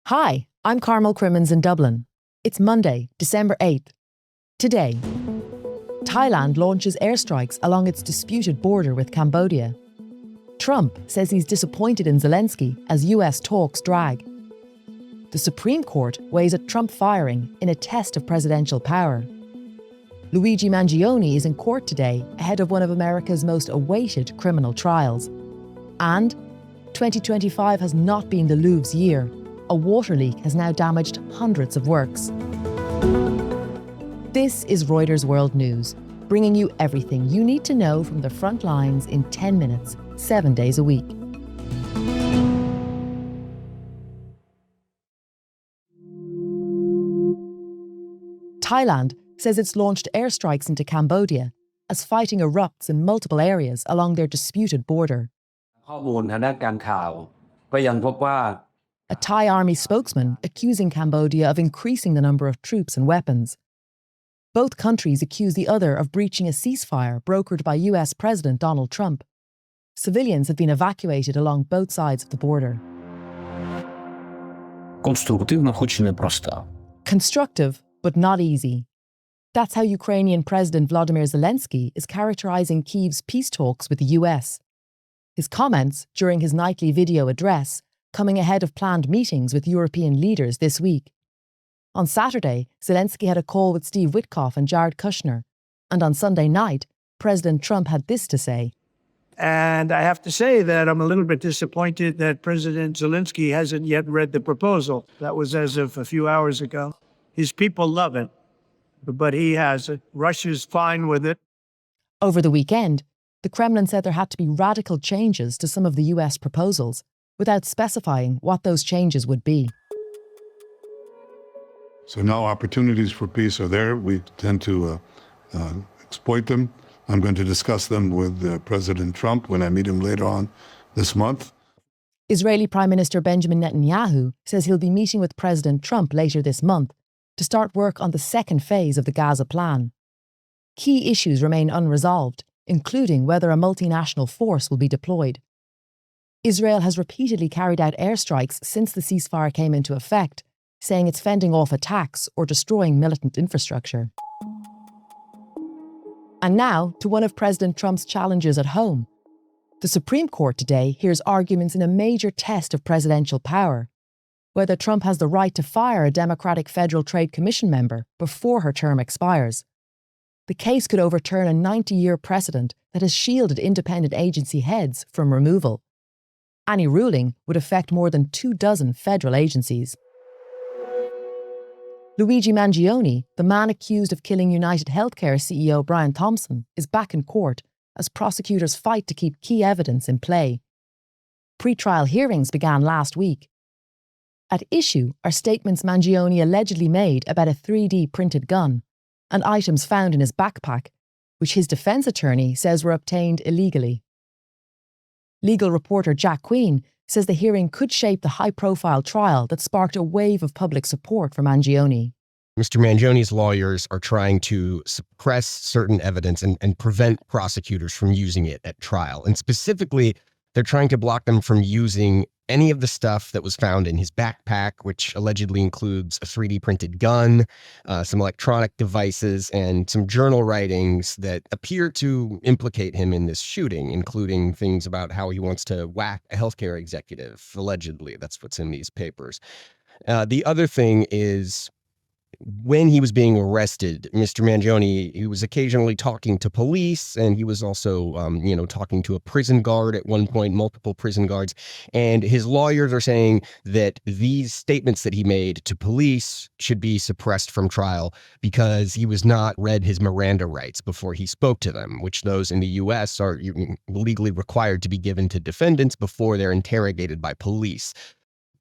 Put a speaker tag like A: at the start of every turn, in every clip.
A: Hi, I'm Carmel Crimmins in Dublin. It's Monday, December 8th. Today, Thailand launches airstrikes along its disputed border with Cambodia. Trump says he's disappointed in Zelensky as US talks drag. The Supreme Court weighs at Trump firing in a test of presidential power. Luigi Mangione is in court today ahead of one of America's most awaited criminal trials. And 2025 has not been the Louvre's year. A water leak has now damaged hundreds of works. This is Reuters World News, bringing you everything you need to know from the front lines in 10 minutes, 7 days a week. Thailand says it's launched airstrikes into Cambodia as fighting erupts in multiple areas along their disputed border. A Thai army spokesman accusing Cambodia of increasing the number of troops and weapons. Both countries accuse the other of breaching a ceasefire brokered by US President Donald Trump. Civilians have been evacuated along both sides of the border. Constructive, but not easy. That's how Ukrainian President Volodymyr Zelenskiy is characterizing Kyiv's peace talks with the US. His comments during his nightly video address coming ahead of planned meetings with European leaders this week. On Saturday, Zelensky had a call with Steve Witkoff and Jared Kushner. And on Sunday night, President Trump had this to say.
B: And I have to say that I'm a little bit disappointed that President Zelensky hasn't yet read the proposal. That was as of a few hours ago. His people love it, but he hasn't. Russia's fine with it.
A: Over the weekend, the Kremlin said there had to be radical changes to some of the US proposals, without specifying what those changes would be.
C: So now opportunities for peace are there. We tend to exploit them. I'm going to discuss them with President Trump when I meet him later on this month.
A: Israeli Prime Minister Benjamin Netanyahu says he'll be meeting with President Trump later this month to start work on the second phase of the Gaza plan. Key issues remain unresolved, including whether a multinational force will be deployed. Israel has repeatedly carried out airstrikes since the ceasefire came into effect, saying it's fending off attacks or destroying militant infrastructure. And now to one of President Trump's challenges at home. The Supreme Court today hears arguments in a major test of presidential power, whether Trump has the right to fire a Democratic Federal Trade Commission member before her term expires. The case could overturn a 90-year precedent that has shielded independent agency heads from removal. Any ruling would affect more than 24 federal agencies. Luigi Mangione, the man accused of killing United Healthcare CEO Brian Thompson, is back in court as prosecutors fight to keep key evidence in play. Pre-trial hearings began last week. At issue are statements Mangione allegedly made about a 3D printed gun and items found in his backpack, which his defence attorney says were obtained illegally. Legal reporter Jack Queen says the hearing could shape the high-profile trial that sparked a wave of public support for Mangione.
D: Mr. Mangione's lawyers are trying to suppress certain evidence and prevent prosecutors from using it at trial. And specifically, they're trying to block them from using any of the stuff that was found in his backpack, which allegedly includes a 3D printed gun, some electronic devices, and some journal writings that appear to implicate him in this shooting, including things about how he wants to whack a healthcare executive, allegedly. That's what's in these papers. The other thing is, when he was being arrested, Mr. Mangione, he was occasionally talking to police, and he was also, talking to a prison guard at one point, multiple prison guards. And his lawyers are saying that these statements that he made to police should be suppressed from trial because he was not read his Miranda rights before he spoke to them, which those in the U.S. are legally required to be given to defendants before they're interrogated by police.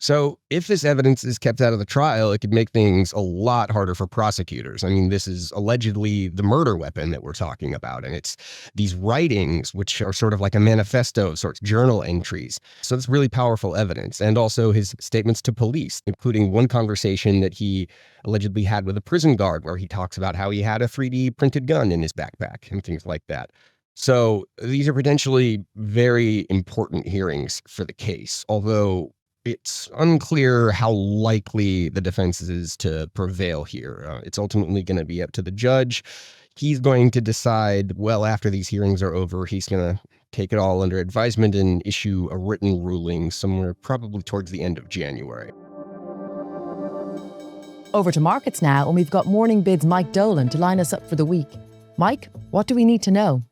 D: So if this evidence is kept out of the trial, it could make things a lot harder for prosecutors. I mean, this is allegedly the murder weapon that we're talking about. And it's these writings, which are sort of like a manifesto of sorts, journal entries. So it's really powerful evidence. And also his statements to police, including one conversation that he allegedly had with a prison guard where he talks about how he had a 3D printed gun in his backpack and things like that. So these are potentially very important hearings for the case, although it's unclear how likely the defense is to prevail here. It's ultimately going to be up to the judge. He's going to decide, well, after these hearings are over, he's going to take it all under advisement and issue a written ruling somewhere probably towards the end of January.
A: Over to markets now, and we've got Morning Bid's Mike Dolan to line us up for the week. Mike, what do we need to know?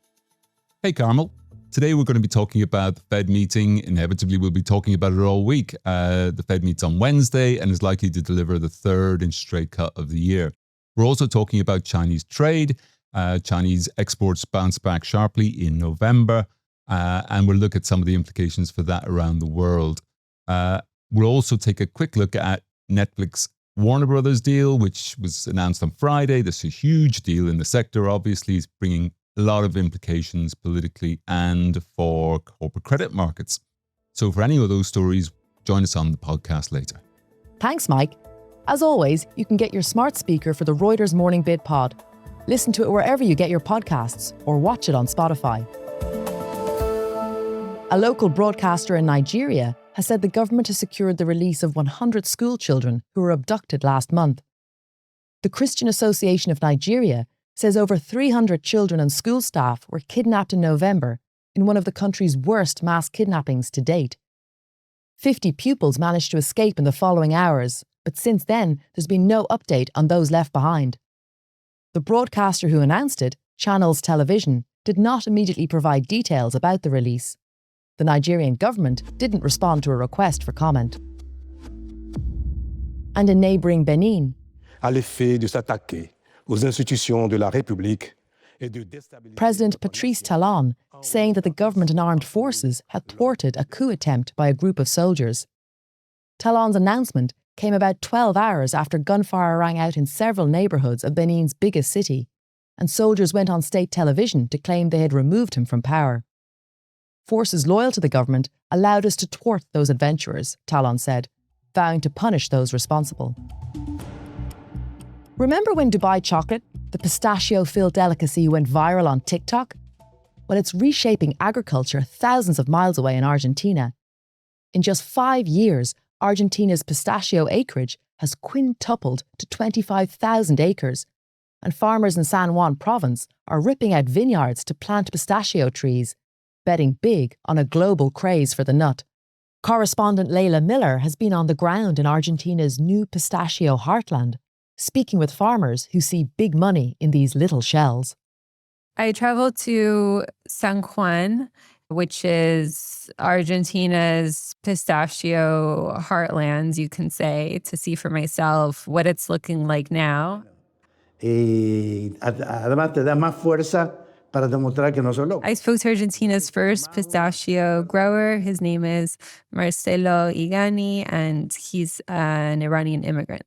E: Hey, Carmel. Today we're going to be talking about the Fed meeting. Inevitably, we'll be talking about it all week. The Fed meets on Wednesday and is likely to deliver the third interest rate cut of the year. We're also talking about Chinese trade. Chinese exports bounced back sharply in November, and we'll look at some of the implications for that around the world. We'll also take a quick look at Netflix Warner Brothers deal, which was announced on Friday. This is a huge deal in the sector, obviously. It's bringing a lot of implications politically and for corporate credit markets. So for any of those stories, join us on the podcast later.
A: Thanks, Mike. As always, you can get your smart speaker for the Reuters Morning Bid pod. Listen to it wherever you get your podcasts or watch it on Spotify. A local broadcaster in Nigeria has said the government has secured the release of 100 school children who were abducted last month. The Christian Association of Nigeria says over 300 children and school staff were kidnapped in November in one of the country's worst mass kidnappings to date. 50 pupils managed to escape in the following hours, but since then there's been no update on those left behind. The broadcaster who announced it, Channels Television, did not immediately provide details about the release. The Nigerian government didn't respond to a request for comment. And in neighbouring Benin, President Patrice Talon saying that the government and armed forces had thwarted a coup attempt by a group of soldiers. Talon's announcement came about 12 hours after gunfire rang out in several neighbourhoods of Benin's biggest city, and soldiers went on state television to claim they had removed him from power. Forces loyal to the government allowed us to thwart those adventurers, Talon said, vowing to punish those responsible. Remember when Dubai chocolate, the pistachio-filled delicacy, went viral on TikTok? Well, it's reshaping agriculture thousands of miles away in Argentina. In just 5 years, Argentina's pistachio acreage has quintupled to 25,000 acres, and farmers in San Juan province are ripping out vineyards to plant pistachio trees, betting big on a global craze for the nut. Correspondent Leila Miller has been on the ground in Argentina's new pistachio heartland, speaking with farmers who see big money in these little shells.
F: I traveled to San Juan, which is Argentina's pistachio heartland, you can say, to see for myself what it's looking like now. I spoke to Argentina's first pistachio grower. His name is Marcelo Igani, and he's an Iranian immigrant.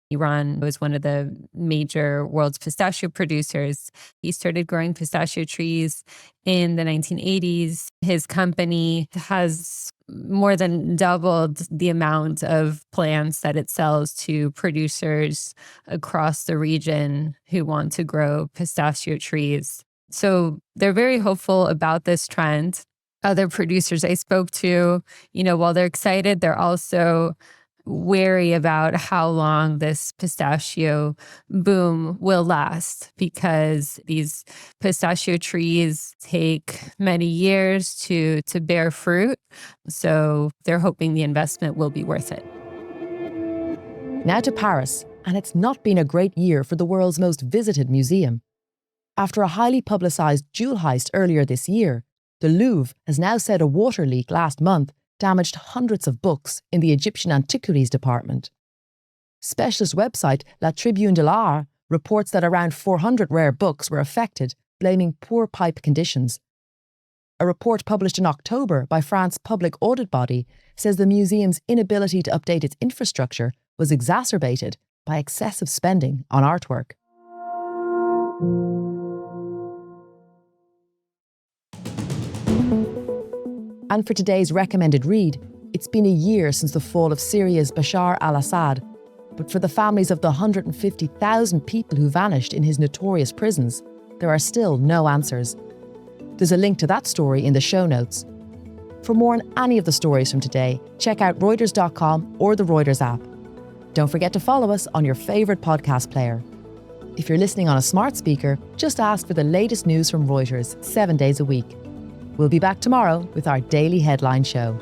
F: Iran was one of the major world's pistachio producers. He started growing pistachio trees in the 1980s. His company has more than doubled the amount of plants that it sells to producers across the region who want to grow pistachio trees. So they're very hopeful about this trend. Other producers I spoke to, while they're excited, they're also wary about how long this pistachio boom will last, because these pistachio trees take many years to bear fruit. So they're hoping the investment will be worth it.
A: Now to Paris, and it's not been a great year for the world's most visited museum. After a highly publicised jewel heist earlier this year, the Louvre has now said a water leak last month damaged hundreds of books in the Egyptian Antiquities department. Specialist website La Tribune de l'Art reports that around 400 rare books were affected, blaming poor pipe conditions. A report published in October by France's public audit body says the museum's inability to update its infrastructure was exacerbated by excessive spending on artwork. And for today's recommended read, it's been a year since the fall of Syria's Bashar al-Assad, but for the families of the 150,000 people who vanished in his notorious prisons, there are still no answers. There's a link to that story in the show notes. For more on any of the stories from today, check out Reuters.com or the Reuters app. Don't forget to follow us on your favourite podcast player. If you're listening on a smart speaker, just ask for the latest news from Reuters 7 days a week. We'll be back tomorrow with our daily headline show.